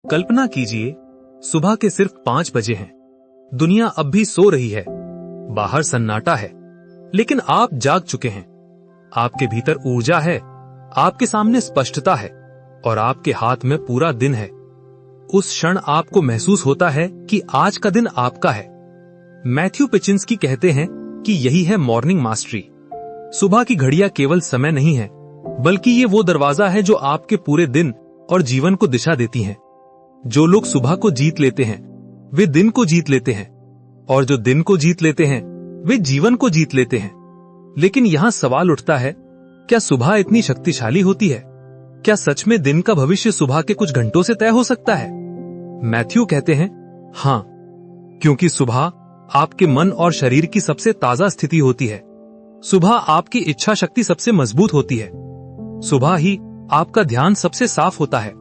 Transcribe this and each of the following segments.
कल्पना कीजिए, सुबह के सिर्फ 5 बजे हैं। दुनिया अब भी सो रही है, बाहर सन्नाटा है, लेकिन आप जाग चुके हैं। आपके भीतर ऊर्जा है, आपके सामने स्पष्टता है और आपके हाथ में पूरा दिन है। उस क्षण आपको महसूस होता है कि आज का दिन आपका है। मैथ्यू पेचिंस्की कहते हैं कि यही है मॉर्निंग मास्टरी। सुबह की घड़ियां केवल समय नहीं है, बल्कि ये वो दरवाजा है जो आपके पूरे दिन और जीवन को दिशा देती हैं। जो लोग सुबह को जीत लेते हैं, वे दिन को जीत लेते हैं, और जो दिन को जीत लेते हैं, वे जीवन को जीत लेते हैं। लेकिन यहां सवाल उठता है, क्या सुबह इतनी शक्तिशाली होती है? क्या सच में दिन का भविष्य सुबह के कुछ घंटों से तय हो सकता है? मैथ्यू कहते हैं, हां, क्योंकि सुबह आपके मन और शरीर की सबसे ताजा स्थिति होती है। सुबह आपकी इच्छा शक्ति सबसे मजबूत होती है। सुबह ही आपका ध्यान सबसे साफ होता है,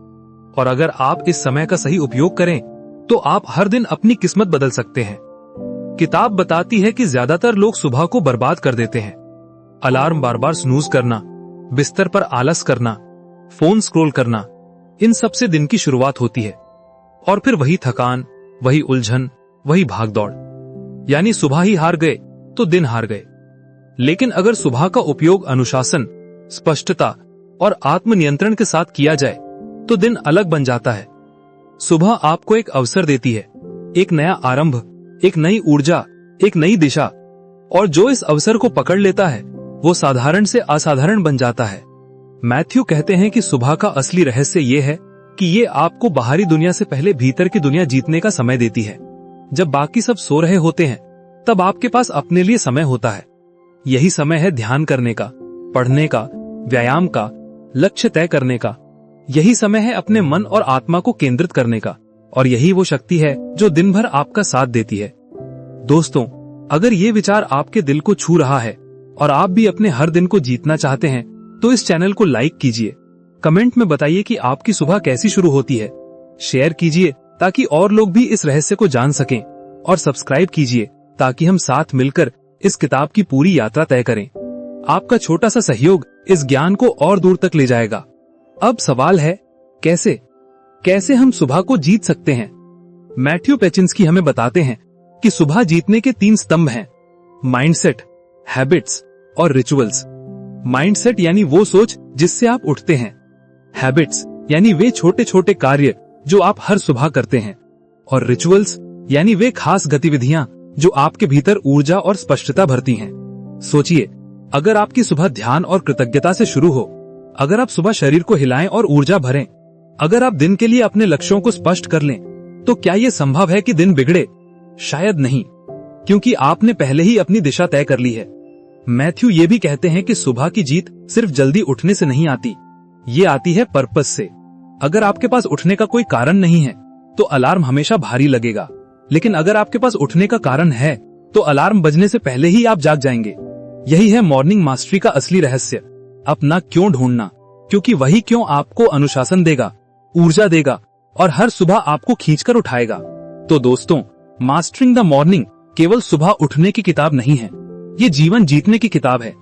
और अगर आप इस समय का सही उपयोग करें तो आप हर दिन अपनी किस्मत बदल सकते हैं। किताब बताती है कि ज्यादातर लोग सुबह को बर्बाद कर देते हैं। अलार्म बार बार स्नूज करना, बिस्तर पर आलस करना, फोन स्क्रॉल करना, इन सब से दिन की शुरुआत होती है। और फिर वही थकान, वही उलझन, वही भागदौड़। यानी सुबह ही हार गए तो दिन हार गए। लेकिन अगर सुबह का उपयोग अनुशासन, स्पष्टता और आत्मनियंत्रण के साथ किया जाए तो दिन अलग बन जाता है। सुबह आपको एक अवसर देती है, एक नया आरंभ, एक नई ऊर्जा, एक नई दिशा, और जो इस अवसर को पकड़ लेता है वो साधारण से असाधारण बन जाता है। मैथ्यू कहते हैं कि सुबह का असली रहस्य ये है कि ये आपको बाहरी दुनिया से पहले भीतर की दुनिया जीतने का समय देती है। जब बाकी सब सो रहे होते हैं, तब आपके पास अपने लिए समय होता है। यही समय है ध्यान करने का, पढ़ने का, व्यायाम का, लक्ष्य तय करने का। यही समय है अपने मन और आत्मा को केंद्रित करने का, और यही वो शक्ति है जो दिन भर आपका साथ देती है। दोस्तों, अगर ये विचार आपके दिल को छू रहा है और आप भी अपने हर दिन को जीतना चाहते हैं, तो इस चैनल को लाइक कीजिए, कमेंट में बताइए कि आपकी सुबह कैसी शुरू होती है, शेयर कीजिए ताकि और लोग भी इस रहस्य को जान सकें, और सब्सक्राइब कीजिए ताकि हम साथ मिलकर इस किताब की पूरी यात्रा तय करें। आपका छोटा सा सहयोग इस ज्ञान को और दूर तक ले जाएगा। अब सवाल है, कैसे हम सुबह को जीत सकते हैं? मैथ्यू पेचिंस्की हमें बताते हैं कि सुबह जीतने के 3 स्तंभ हैं: माइंडसेट, हैबिट्स और रिचुअल्स। माइंडसेट यानी वो सोच जिससे आप उठते हैं। हैबिट्स यानी वे छोटे छोटे कार्य जो आप हर सुबह करते हैं। और रिचुअल्स यानी वे खास गतिविधियां जो आपके भीतर ऊर्जा और स्पष्टता भरती हैं। सोचिए, अगर आपकी सुबह ध्यान और कृतज्ञता से शुरू हो, अगर आप सुबह शरीर को हिलाएं और ऊर्जा भरें, अगर आप दिन के लिए अपने लक्ष्यों को स्पष्ट कर लें, तो क्या यह संभव है कि दिन बिगड़े? शायद नहीं, क्योंकि आपने पहले ही अपनी दिशा तय कर ली है। मैथ्यू ये भी कहते हैं कि सुबह की जीत सिर्फ जल्दी उठने से नहीं आती, ये आती है पर्पस से। अगर आपके पास उठने का कोई कारण नहीं है तो अलार्म हमेशा भारी लगेगा, लेकिन अगर आपके पास उठने का कारण है तो अलार्म बजने से पहले ही आप जाग जाएंगे। यही है मॉर्निंग मास्टरी का असली रहस्य। अपना क्यों ढूंढना, क्योंकि वही क्यों आपको अनुशासन देगा, ऊर्जा देगा और हर सुबह आपको खींचकर उठाएगा। तो दोस्तों, मास्टरिंग द मॉर्निंग केवल सुबह उठने की किताब नहीं है, ये जीवन जीतने की किताब है।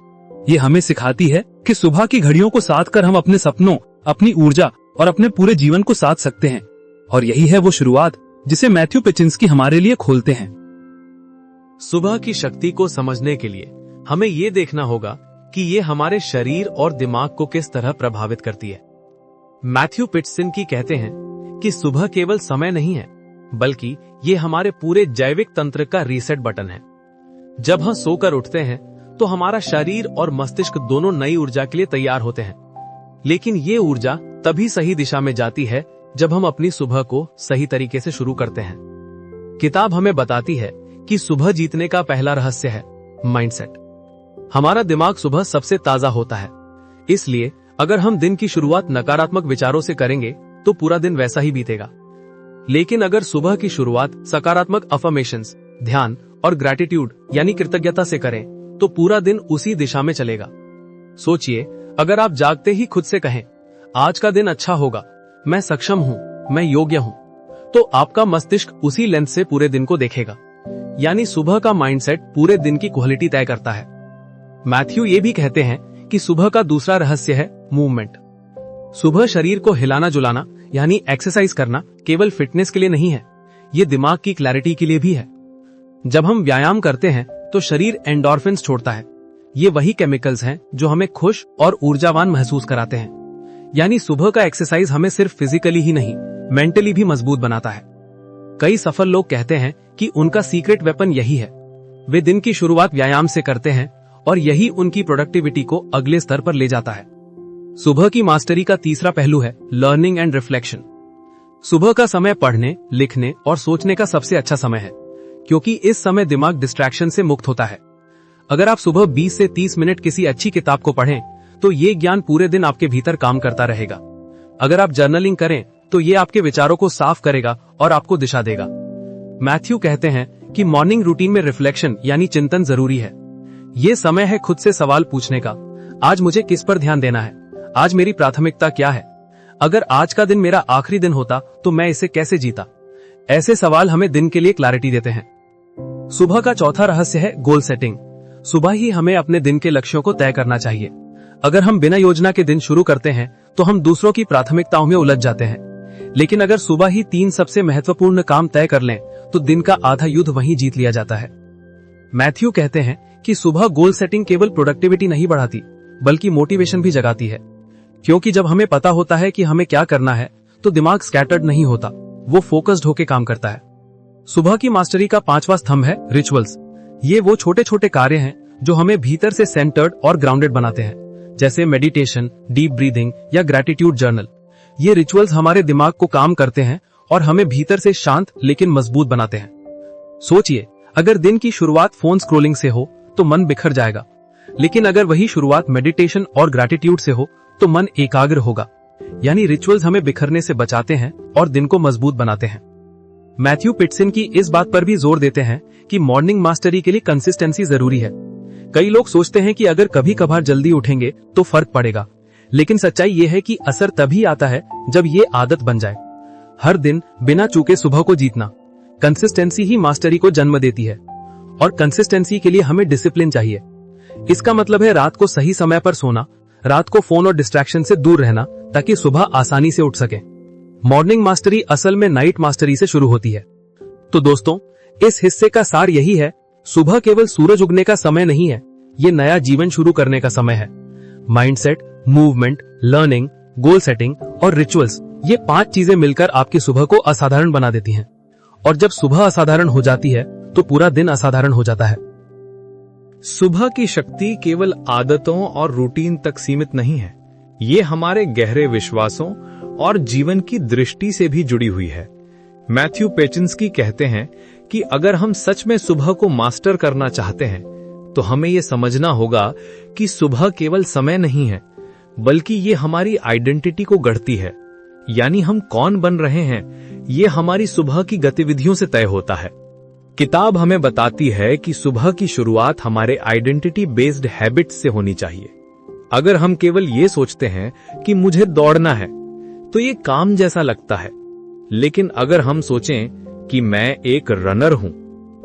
ये हमें सिखाती है कि सुबह की घड़ियों को साथ कर हम अपने सपनों, अपनी ऊर्जा और अपने पूरे जीवन को साथ सकते हैं। और यही है वो शुरुआत जिसे मैथ्यू पेचिंस्की हमारे लिए खोलते हैं। सुबह की शक्ति को समझने के लिए हमें ये देखना होगा कि ये हमारे शरीर और दिमाग को किस तरह प्रभावित करती है। मैथ्यू पेचिंस्की कहते हैं कि सुबह केवल समय नहीं है, बल्कि ये हमारे पूरे जैविक तंत्र का रीसेट बटन है। जब हम सोकर उठते हैं तो हमारा शरीर और मस्तिष्क दोनों नई ऊर्जा के लिए तैयार होते हैं। लेकिन ये ऊर्जा तभी सही दिशा में जाती है जब हम अपनी सुबह को सही तरीके से शुरू करते हैं। किताब हमें बताती है कि सुबह जीतने का पहला रहस्य है माइंडसेट। हमारा दिमाग सुबह सबसे ताजा होता है, इसलिए अगर हम दिन की शुरुआत नकारात्मक विचारों से करेंगे तो पूरा दिन वैसा ही बीतेगा। लेकिन अगर सुबह की शुरुआत सकारात्मक अफर्मेशंस, ध्यान और ग्रैटिट्यूड यानी कृतज्ञता से करें तो पूरा दिन उसी दिशा में चलेगा। सोचिए, अगर आप जागते ही खुद से कहें, आज का दिन अच्छा होगा, मैं सक्षम हूं, मैं योग्य हूं, तो आपका मस्तिष्क उसी लेंस से पूरे दिन को देखेगा। यानी सुबह का माइंडसेट पूरे दिन की क्वालिटी तय करता है। मैथ्यू ये भी कहते हैं कि सुबह का दूसरा रहस्य है मूवमेंट। सुबह शरीर को हिलाना जुलाना यानी एक्सरसाइज करना केवल फिटनेस के लिए नहीं है, ये दिमाग की क्लैरिटी के लिए भी है। जब हम व्यायाम करते हैं तो शरीर एंडोर्फिन्स छोड़ता है। ये वही केमिकल्स हैं जो हमें खुश और ऊर्जावान महसूस कराते हैं। यानी सुबह का एक्सरसाइज हमें सिर्फ फिजिकली ही नहीं, मेंटली भी मजबूत बनाता है। कई सफल लोग कहते हैं कि उनका सीक्रेट वेपन यही है। वे दिन की शुरुआत व्यायाम से करते हैं और यही उनकी प्रोडक्टिविटी को अगले स्तर पर ले जाता है। सुबह की मास्टरी का तीसरा पहलू है लर्निंग एंड रिफ्लेक्शन। सुबह का समय पढ़ने, लिखने और सोचने का सबसे अच्छा समय है, क्योंकि इस समय दिमाग डिस्ट्रैक्शन से मुक्त होता है। अगर आप सुबह 20 से 30 मिनट किसी अच्छी किताब को पढ़ें तो ये ज्ञान पूरे दिन आपके भीतर काम करता रहेगा। अगर आप जर्नलिंग करें तो ये आपके विचारों को साफ करेगा और आपको दिशा देगा। मैथ्यू कहते हैं कि मॉर्निंग रूटीन में रिफ्लेक्शन यानी चिंतन जरूरी है। ये समय है खुद से सवाल पूछने का, आज मुझे किस पर ध्यान देना है, आज मेरी प्राथमिकता क्या है, अगर आज का दिन मेरा आखिरी दिन होता तो मैं इसे कैसे जीता। ऐसे सवाल हमें दिन के लिए क्लैरिटी देते हैं। सुबह का चौथा रहस्य है गोल सेटिंग। सुबह ही हमें अपने दिन के लक्ष्यों को तय करना चाहिए। अगर हम बिना योजना के दिन शुरू करते हैं तो हम दूसरों की प्राथमिकताओं में उलझ जाते हैं, लेकिन अगर सुबह ही 3 सबसे महत्वपूर्ण काम तय कर लें तो दिन का आधा युद्ध वहीं जीत लिया जाता है। मैथ्यू कहते हैं कि सुबह गोल सेटिंग केवल प्रोडक्टिविटी नहीं बढ़ाती बल्कि मोटिवेशन भी जगाती है, क्योंकि जब हमें पता होता है कि हमें क्या करना है तो दिमाग स्कैटर्ड नहीं होता, वो फोकस्ड होकर काम करता है। सुबह की मास्टरी का 5वां स्तंभ है रिचुअल्स। ये वो छोटे छोटे कार्य हैं जो हमें भीतर से सेंटर्ड और ग्राउंडेड बनाते हैं, जैसे मेडिटेशन, डीप ब्रीदिंग या ग्रैटिट्यूड जर्नल। ये रिचुअल्स हमारे दिमाग को काम करते हैं और हमें भीतर से शांत लेकिन मजबूत बनाते हैं। सोचिए, अगर दिन की शुरुआत फोन स्क्रोलिंग से हो तो मन बिखर जाएगा, लेकिन अगर वही शुरुआत मेडिटेशन और ग्रैटिट्यूड से हो तो मन एकाग्र होगा। यानी रिचुअल्स हमें बिखरने से बचाते हैं और दिन को मजबूत बनाते हैं। मैथ्यू पिट्सन की इस बात पर भी जोर देते हैं कि मॉर्निंग मास्टरी के लिए कंसिस्टेंसी जरूरी है। कई लोग सोचते हैं कि अगर कभी कभार जल्दी उठेंगे तो फर्क पड़ेगा, लेकिन सच्चाई ये है कि असर तभी आता है जब ये आदत बन जाए। हर दिन बिना चूके सुबह को जीतना, कंसिस्टेंसी ही मास्टरी को जन्म देती है। और कंसिस्टेंसी के लिए हमें डिसिप्लिन चाहिए। इसका मतलब है रात को सही समय पर सोना, रात को फोन और डिस्ट्रैक्शन से दूर रहना, ताकि सुबह आसानी से उठ सके। मॉर्निंग मास्टरी असल में नाइट मास्टरी से शुरू होती है। तो दोस्तों, इस हिस्से का सार यही है, सुबह केवल सूरज उगने का समय नहीं है, ये नया जीवन शुरू करने का समय है। Mindset, movement, learning, goal setting और रिचुअल्स, ये 5 चीजें मिलकर आपकी सुबह को असाधारण बना देती हैं। और जब सुबह असाधारण हो जाती है तो पूरा दिन असाधारण हो जाता है। सुबह की शक्ति केवल आदतों और रूटीन तक सीमित नहीं है, ये हमारे गहरे विश्वासों और जीवन की दृष्टि से भी जुड़ी हुई है। मैथ्यू पेचिंस्की कहते हैं कि अगर हम सच में सुबह को मास्टर करना चाहते हैं तो हमें यह समझना होगा कि सुबह केवल समय नहीं है, बल्कि ये हमारी आइडेंटिटी को गढ़ती है। यानी हम कौन बन रहे हैं, ये हमारी सुबह की गतिविधियों से तय होता है। किताब हमें बताती है कि सुबह की शुरुआत हमारे आइडेंटिटी बेस्ड हैबिट्स से होनी चाहिए। अगर हम केवल ये सोचते हैं कि मुझे दौड़ना है तो ये काम जैसा लगता है, लेकिन अगर हम सोचें कि मैं एक रनर हूं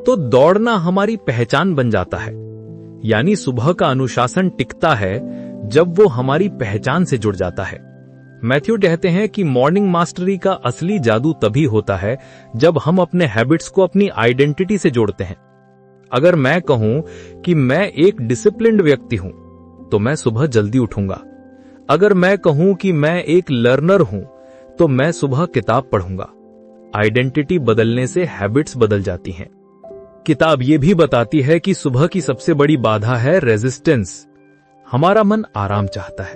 तो दौड़ना हमारी पहचान बन जाता है। यानी सुबह का अनुशासन टिकता है जब वो हमारी पहचान से जुड़ जाता है। मैथ्यू कहते हैं कि मॉर्निंग मास्टरी का असली जादू तभी होता है जब हम अपने हैबिट्स को अपनी आइडेंटिटी से जोड़ते हैं। अगर मैं कहूं कि मैं एक डिसिप्लिन्ड व्यक्ति हूं तो मैं सुबह जल्दी उठूंगा। अगर मैं कहूं कि मैं एक लर्नर हूं तो मैं सुबह किताब पढ़ूंगा। आइडेंटिटी बदलने से हैबिट्स बदल जाती हैं। किताब ये भी बताती है कि सुबह की सबसे बड़ी बाधा है रेजिस्टेंस। हमारा मन आराम चाहता है,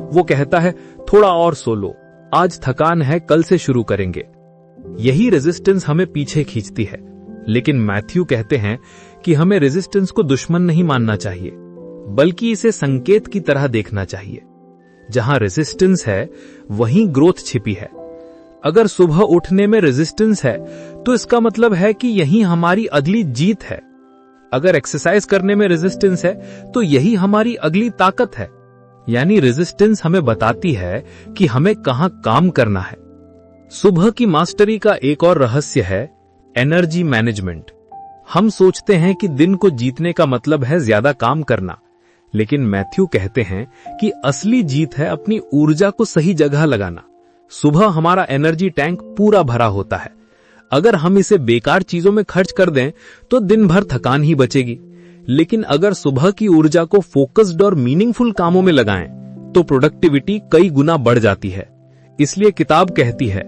वो कहता है थोड़ा और सो लो, आज थकान है, कल से शुरू करेंगे। यही रेजिस्टेंस हमें पीछे खींचती है। लेकिन मैथ्यू कहते हैं कि हमें रेजिस्टेंस को दुश्मन नहीं मानना चाहिए, बल्कि इसे संकेत की तरह देखना चाहिए। जहां रेजिस्टेंस है वहीं ग्रोथ छिपी है। अगर सुबह उठने में रेजिस्टेंस है तो इसका मतलब है कि यही हमारी अगली जीत है। अगर एक्सरसाइज करने में रेजिस्टेंस है तो यही हमारी अगली ताकत है। यानी रेजिस्टेंस हमें बताती है कि हमें कहां काम करना है। सुबह की मास्टरी का एक और रहस्य है एनर्जी मैनेजमेंट। हम सोचते हैं कि दिन को जीतने का मतलब है ज्यादा काम करना, लेकिन मैथ्यू कहते हैं कि असली जीत है अपनी ऊर्जा को सही जगह लगाना। सुबह हमारा एनर्जी टैंक पूरा भरा होता है। अगर हम इसे बेकार चीजों में खर्च कर दें तो दिन भर थकान ही बचेगी। लेकिन अगर सुबह की ऊर्जा को फोकस्ड और मीनिंगफुल कामों में लगाएं तो प्रोडक्टिविटी कई गुना बढ़ जाती है। इसलिए किताब कहती है,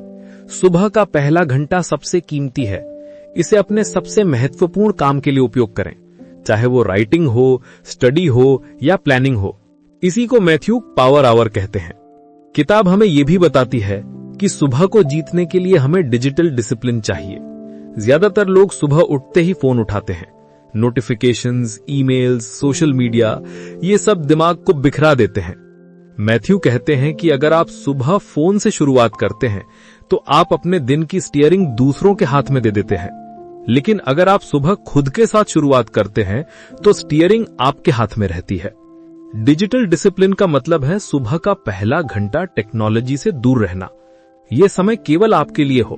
सुबह का पहला घंटा सबसे कीमती है। इसे अपने सबसे महत्वपूर्ण काम के लिए उपयोग करें, चाहे वो राइटिंग हो, स्टडी हो या प्लानिंग हो। इसी को मैथ्यू पावर आवर कहते हैं। किताब हमें यह भी बताती है कि सुबह को जीतने के लिए हमें डिजिटल डिसिप्लिन चाहिए। ज्यादातर लोग सुबह उठते ही फोन उठाते हैं। नोटिफिकेशंस, ईमेल्स, सोशल मीडिया, ये सब दिमाग को बिखरा देते हैं। मैथ्यू कहते हैं कि अगर आप सुबह फोन से शुरुआत करते हैं तो आप अपने दिन की स्टीयरिंग दूसरों के हाथ में दे देते हैं। लेकिन अगर आप सुबह खुद के साथ शुरुआत करते हैं तो स्टीयरिंग आपके हाथ में रहती है। डिजिटल डिसिप्लिन का मतलब है सुबह का पहला घंटा टेक्नोलॉजी से दूर रहना। यह समय केवल आपके लिए हो।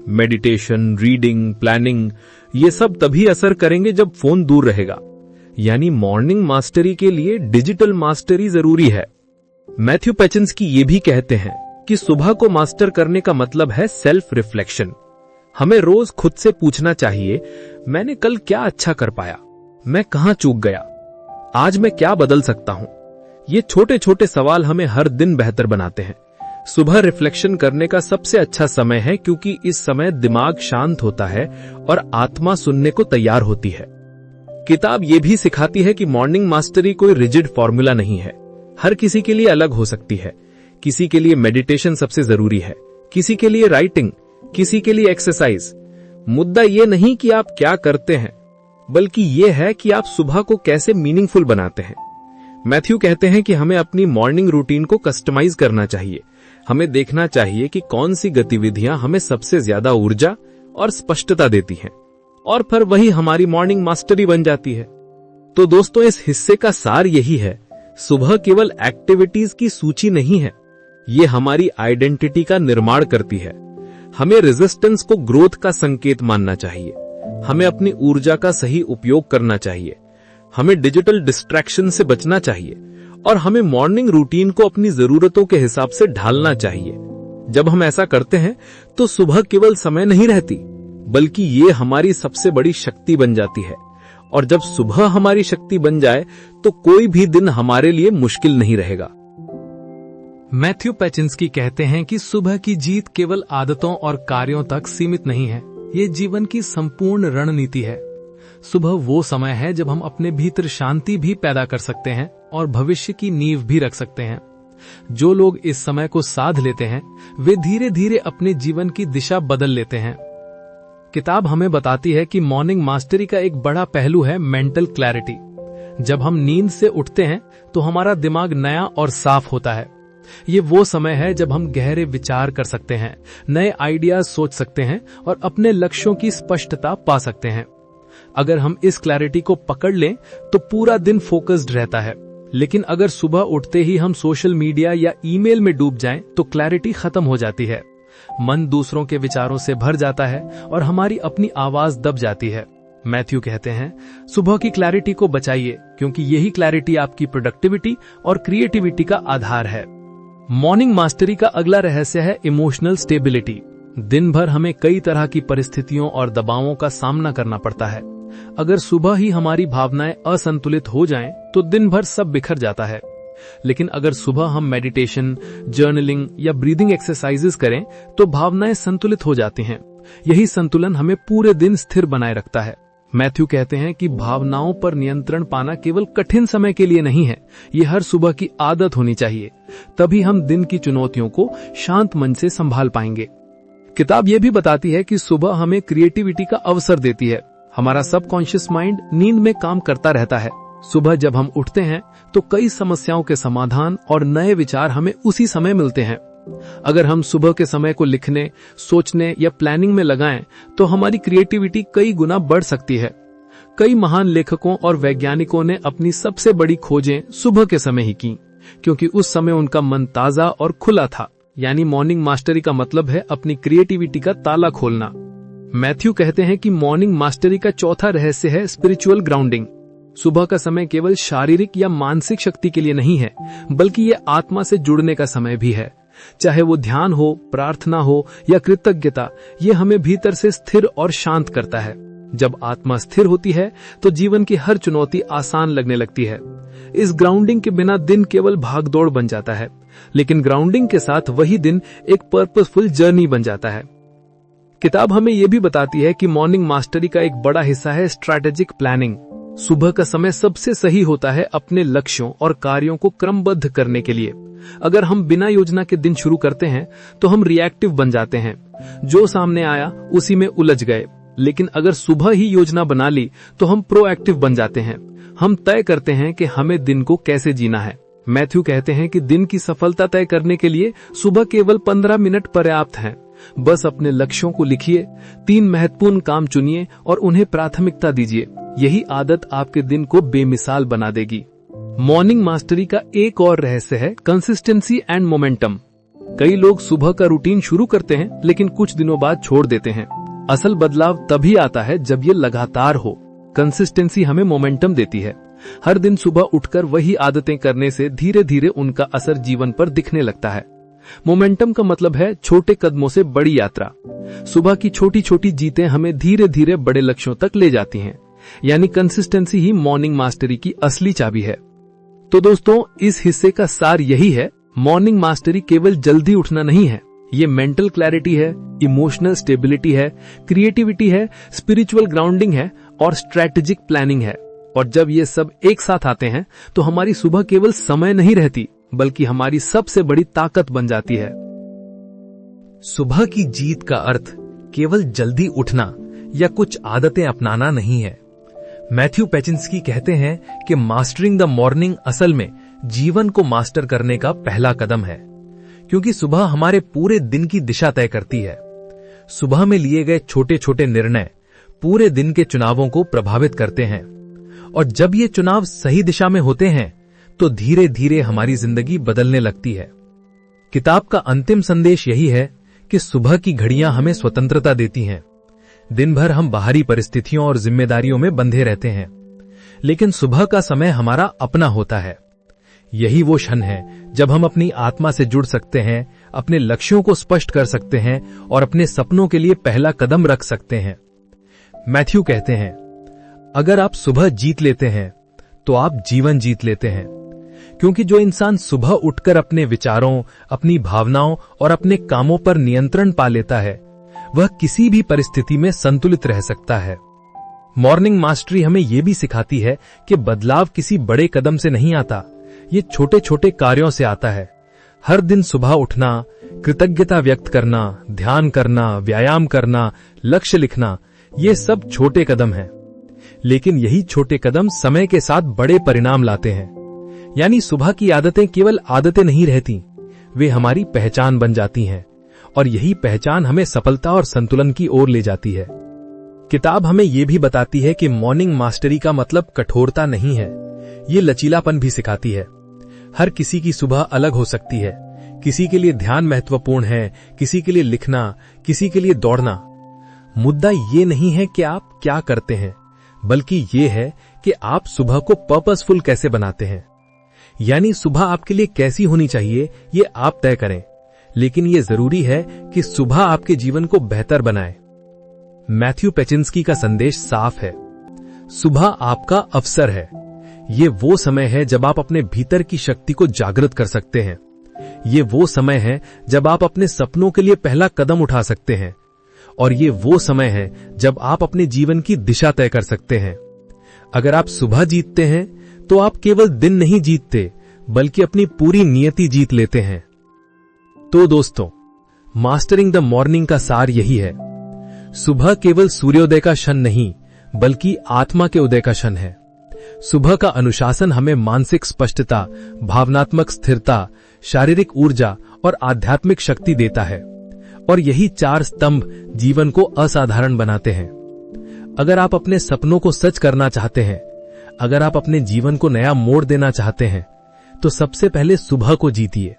मेडिटेशन, रीडिंग, प्लानिंग, ये सब तभी असर करेंगे जब फोन दूर रहेगा। यानी मॉर्निंग मास्टरी के लिए डिजिटल मास्टरी जरूरी है। मैथ्यू पेचिंस्की ये भी कहते हैं कि सुबह को मास्टर करने का मतलब है सेल्फ रिफ्लेक्शन। हमें रोज खुद से पूछना चाहिए, मैंने कल क्या अच्छा कर पाया, मैं कहां चूक गया, आज मैं क्या बदल सकता हूं। ये छोटे छोटे सवाल हमें हर दिन बेहतर बनाते हैं। सुबह रिफ्लेक्शन करने का सबसे अच्छा समय है क्योंकि इस समय दिमाग शांत होता है और आत्मा सुनने को तैयार होती है। किताब ये भी सिखाती है कि मॉर्निंग मास्टरी कोई रिजिड फॉर्मूला नहीं है। हर किसी के लिए अलग हो सकती है। किसी के लिए मेडिटेशन सबसे जरूरी है, किसी के लिए राइटिंग, किसी के लिए एक्सरसाइज। मुद्दा ये नहीं कि आप क्या करते हैं, बल्कि ये है कि आप सुबह को कैसे मीनिंगफुल बनाते हैं। मैथ्यू कहते हैं कि हमें अपनी मॉर्निंग रूटीन को कस्टमाइज करना चाहिए। हमें देखना चाहिए कि कौन सी गतिविधियां हमें सबसे ज्यादा ऊर्जा और स्पष्टता देती हैं, और फिर वही हमारी मॉर्निंग मास्टरी बन जाती है। तो दोस्तों, इस हिस्से का सार यही है, सुबह केवल एक्टिविटीज की सूची नहीं है, ये हमारी आइडेंटिटी का निर्माण करती है। हमें रेजिस्टेंस को ग्रोथ का संकेत मानना चाहिए। हमें अपनी ऊर्जा का सही उपयोग करना चाहिए। हमें डिजिटल डिस्ट्रैक्शन से बचना चाहिए और हमें मॉर्निंग रूटीन को अपनी जरूरतों के हिसाब से ढालना चाहिए। जब हम ऐसा करते हैं तो सुबह केवल समय नहीं रहती, बल्कि ये हमारी सबसे बड़ी शक्ति बन जाती है। और जब सुबह हमारी शक्ति बन जाए तो कोई भी दिन हमारे लिए मुश्किल नहीं रहेगा। मैथ्यू पेचिंस्की कहते हैं कि सुबह की जीत केवल आदतों और कार्यों तक सीमित नहीं है, ये जीवन की संपूर्ण रणनीति है। सुबह वो समय है जब हम अपने भीतर शांति भी पैदा कर सकते हैं और भविष्य की नींव भी रख सकते हैं। जो लोग इस समय को साध लेते हैं वे धीरे धीरे अपने जीवन की दिशा बदल लेते हैं। किताब हमें बताती है कि मॉर्निंग मास्टरी का एक बड़ा पहलू है मेंटल क्लैरिटी। जब हम नींद से उठते हैं तो हमारा दिमाग नया और साफ होता है। ये वो समय है जब हम गहरे विचार कर सकते हैं, नए आइडियाज सोच सकते हैं और अपने लक्ष्यों की स्पष्टता पा सकते हैं। अगर हम इस क्लैरिटी को पकड़ लें तो पूरा दिन फोकस्ड रहता है। लेकिन अगर सुबह उठते ही हम सोशल मीडिया या ईमेल में डूब जाएं तो क्लैरिटी खत्म हो जाती है। मन दूसरों के विचारों से भर जाता है और हमारी अपनी आवाज दब जाती है। मैथ्यू कहते हैं, सुबह की क्लैरिटी को बचाइए क्योंकि यही क्लैरिटी आपकी प्रोडक्टिविटी और क्रिएटिविटी का आधार है। मॉर्निंग मास्टरी का अगला रहस्य है इमोशनल स्टेबिलिटी। दिन भर हमें कई तरह की परिस्थितियों और दबावों का सामना करना पड़ता है। अगर सुबह ही हमारी भावनाएं असंतुलित हो जाएं, तो दिन भर सब बिखर जाता है। लेकिन अगर सुबह हम मेडिटेशन, जर्नलिंग या ब्रीदिंग एक्सरसाइजेस करें तो भावनाएं संतुलित हो जाती हैं। यही संतुलन हमें पूरे दिन स्थिर बनाए रखता है। मैथ्यू कहते हैं कि भावनाओं पर नियंत्रण पाना केवल कठिन समय के लिए नहीं है, ये हर सुबह की आदत होनी चाहिए। तभी हम दिन की चुनौतियों को शांत मन से संभाल पाएंगे। किताब ये भी बताती है कि सुबह हमें क्रिएटिविटी का अवसर देती है। हमारा सबकॉन्शियस माइंड नींद में काम करता रहता है। सुबह जब हम उठते हैं तो कई समस्याओं के समाधान और नए विचार हमें उसी समय मिलते हैं। अगर हम सुबह के समय को लिखने, सोचने या प्लानिंग में लगाएं तो हमारी क्रिएटिविटी कई गुना बढ़ सकती है। कई महान लेखकों और वैज्ञानिकों ने अपनी सबसे बड़ी खोजें सुबह के समय ही की, क्योंकि उस समय उनका मन ताजा और खुला था। यानी मॉर्निंग मास्टरी का मतलब है अपनी क्रिएटिविटी का ताला खोलना। मैथ्यू कहते हैं कि मॉर्निंग मास्टरी का चौथा रहस्य है स्पिरिचुअल ग्राउंडिंग। सुबह का समय केवल शारीरिक या मानसिक शक्ति के लिए नहीं है, बल्कि ये आत्मा से जुड़ने का समय भी है। चाहे वो ध्यान हो, प्रार्थना हो या कृतज्ञता, ये हमें भीतर से स्थिर और शांत करता है। जब आत्मा स्थिर होती है तो जीवन की हर चुनौती आसान लगने लगती है। इस ग्राउंडिंग के बिना दिन केवल भागदौड़ बन जाता है, लेकिन ग्राउंडिंग के साथ वही दिन एक पर्पसफुल जर्नी बन जाता है। किताब हमें यह भी बताती है कि मॉर्निंग मास्टरी का एक बड़ा हिस्सा है स्ट्रैटेजिक प्लानिंग। सुबह का समय सबसे सही होता है अपने लक्ष्यों और कार्यों को क्रमबद्ध करने के लिए। अगर हम बिना योजना के दिन शुरू करते हैं तो हम रिएक्टिव बन जाते हैं, जो सामने आया उसी में उलझ गए। लेकिन अगर सुबह ही योजना बना ली तो हम प्रोएक्टिव बन जाते हैं। हम तय करते हैं कि हमें दिन को कैसे जीना है। मैथ्यू कहते हैं कि दिन की सफलता तय करने के लिए सुबह केवल 15 मिनट पर्याप्त हैं। बस अपने लक्ष्यों को लिखिए, 3 महत्वपूर्ण काम चुनिए और उन्हें प्राथमिकता दीजिए। यही आदत आपके दिन को बेमिसाल बना देगी। मॉर्निंग मास्टरी का एक और रहस्य है कंसिस्टेंसी एंड मोमेंटम। कई लोग सुबह का रूटीन शुरू करते हैं लेकिन कुछ दिनों बाद छोड़ देते हैं। असल बदलाव तभी आता है जब ये लगातार हो। कंसिस्टेंसी हमें मोमेंटम देती है। हर दिन सुबह उठकर वही आदतें करने से धीरे धीरे उनका असर जीवन पर दिखने लगता है। मोमेंटम का मतलब है छोटे कदमों से बड़ी यात्रा। सुबह की छोटी छोटी जीतें हमें धीरे धीरे बड़े लक्ष्यों तक ले जाती हैं। यानी कंसिस्टेंसी ही मॉर्निंग मास्टरी की असली चाबी है। तो दोस्तों, इस हिस्से का सार यही है, मॉर्निंग मास्टरी केवल जल्दी उठना नहीं है, ये मेंटल क्लैरिटी है, इमोशनल स्टेबिलिटी है, क्रिएटिविटी है, स्पिरिचुअल ग्राउंडिंग है और स्ट्रैटेजिक प्लानिंग है। और जब ये सब एक साथ आते हैं तो हमारी सुबह केवल समय नहीं रहती, बल्कि हमारी सबसे बड़ी ताकत बन जाती है। सुबह की जीत का अर्थ केवल जल्दी उठना या कुछ आदतें अपनाना नहीं है। मैथ्यू पेचिंस्की कहते हैं कि मास्टरिंग द मॉर्निंग असल में जीवन को मास्टर करने का पहला कदम है, क्योंकि सुबह हमारे पूरे दिन की दिशा तय करती है। सुबह में लिए गए छोटे छोटे निर्णय पूरे दिन के चुनावों को प्रभावित करते हैं, और जब ये चुनाव सही दिशा में होते हैं तो धीरे धीरे हमारी जिंदगी बदलने लगती है। किताब का अंतिम संदेश यही है कि सुबह की घड़ियां हमें स्वतंत्रता देती हैं। दिन भर हम बाहरी परिस्थितियों और जिम्मेदारियों में बंधे रहते हैं, लेकिन सुबह का समय हमारा अपना होता है। यही वो क्षण है जब हम अपनी आत्मा से जुड़ सकते हैं, अपने लक्ष्यों को स्पष्ट कर सकते हैं और अपने सपनों के लिए पहला कदम रख सकते हैं। मैथ्यू कहते हैं, अगर आप सुबह जीत लेते हैं तो आप जीवन जीत लेते हैं, क्योंकि जो इंसान सुबह उठकर अपने विचारों, अपनी भावनाओं और अपने कामों पर नियंत्रण पा लेता है, वह किसी भी परिस्थिति में संतुलित रह सकता है। मॉर्निंग मास्टरी हमें यह भी सिखाती है कि बदलाव किसी बड़े कदम से नहीं आता, ये छोटे छोटे कार्यों से आता है। हर दिन सुबह उठना, कृतज्ञता व्यक्त करना, ध्यान करना, व्यायाम करना, लक्ष्य लिखना, ये सब छोटे कदम हैं, लेकिन यही छोटे कदम समय के साथ बड़े परिणाम लाते हैं। यानी सुबह की आदतें केवल आदतें नहीं रहती, वे हमारी पहचान बन जाती हैं, और यही पहचान हमें सफलता और संतुलन की ओर ले जाती है। किताब हमें यह भी बताती है कि मॉर्निंग मास्टरी का मतलब कठोरता नहीं है, ये लचीलापन भी सिखाती है। हर किसी की सुबह अलग हो सकती है। किसी के लिए ध्यान महत्वपूर्ण है, किसी के लिए लिखना, किसी के लिए दौड़ना। मुद्दा ये नहीं है कि आप क्या करते हैं, बल्कि ये है कि आप सुबह को पर्पसफुल कैसे बनाते हैं। यानी सुबह आपके लिए कैसी होनी चाहिए ये आप तय करें, लेकिन ये जरूरी है कि सुबह आपके जीवन को बेहतर बनाए। मैथ्यू पेचिंस्की का संदेश साफ है, सुबह आपका अवसर है। ये वो समय है जब आप अपने भीतर की शक्ति को जागृत कर सकते हैं। ये वो समय है जब आप अपने सपनों के लिए पहला कदम उठा सकते हैं, और ये वो समय है जब आप अपने जीवन की दिशा तय कर सकते हैं। अगर आप सुबह जीतते हैं तो आप केवल दिन नहीं जीतते, बल्कि अपनी पूरी नियति जीत लेते हैं। तो दोस्तों, मास्टरिंग द मॉर्निंग का सार यही है, सुबह केवल सूर्योदय का क्षण नहीं, बल्कि आत्मा के उदय का क्षण है। सुबह का अनुशासन हमें मानसिक स्पष्टता, भावनात्मक स्थिरता, शारीरिक ऊर्जा और आध्यात्मिक शक्ति देता है, और यही 4 स्तंभ जीवन को असाधारण बनाते हैं। अगर आप अपने सपनों को सच करना चाहते हैं, अगर आप अपने जीवन को नया मोड़ देना चाहते हैं, तो सबसे पहले सुबह को जीतिए,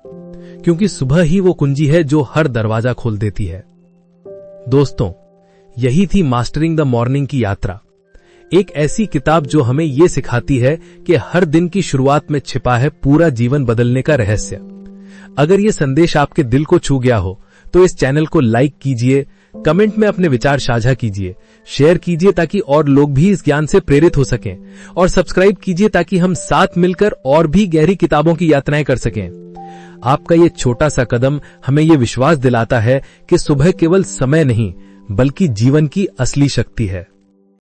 क्योंकि सुबह ही वो कुंजी है जो हर दरवाजा खोल देती है। दोस्तों, यही थी मास्टरिंग द मॉर्निंग की यात्रा, एक ऐसी किताब जो हमें ये सिखाती है कि हर दिन की शुरुआत में छिपा है पूरा जीवन बदलने का रहस्य। अगर ये संदेश आपके दिल को छू गया हो तो इस चैनल को लाइक कीजिए, कमेंट में अपने विचार साझा कीजिए, शेयर कीजिए ताकि और लोग भी इस ज्ञान से प्रेरित हो सकें, और सब्सक्राइब कीजिए ताकि हम साथ मिलकर और भी गहरी किताबों की यात्राएं कर सकें। आपका ये छोटा सा कदम हमें ये विश्वास दिलाता है कि सुबह केवल समय नहीं बल्कि जीवन की असली शक्ति है।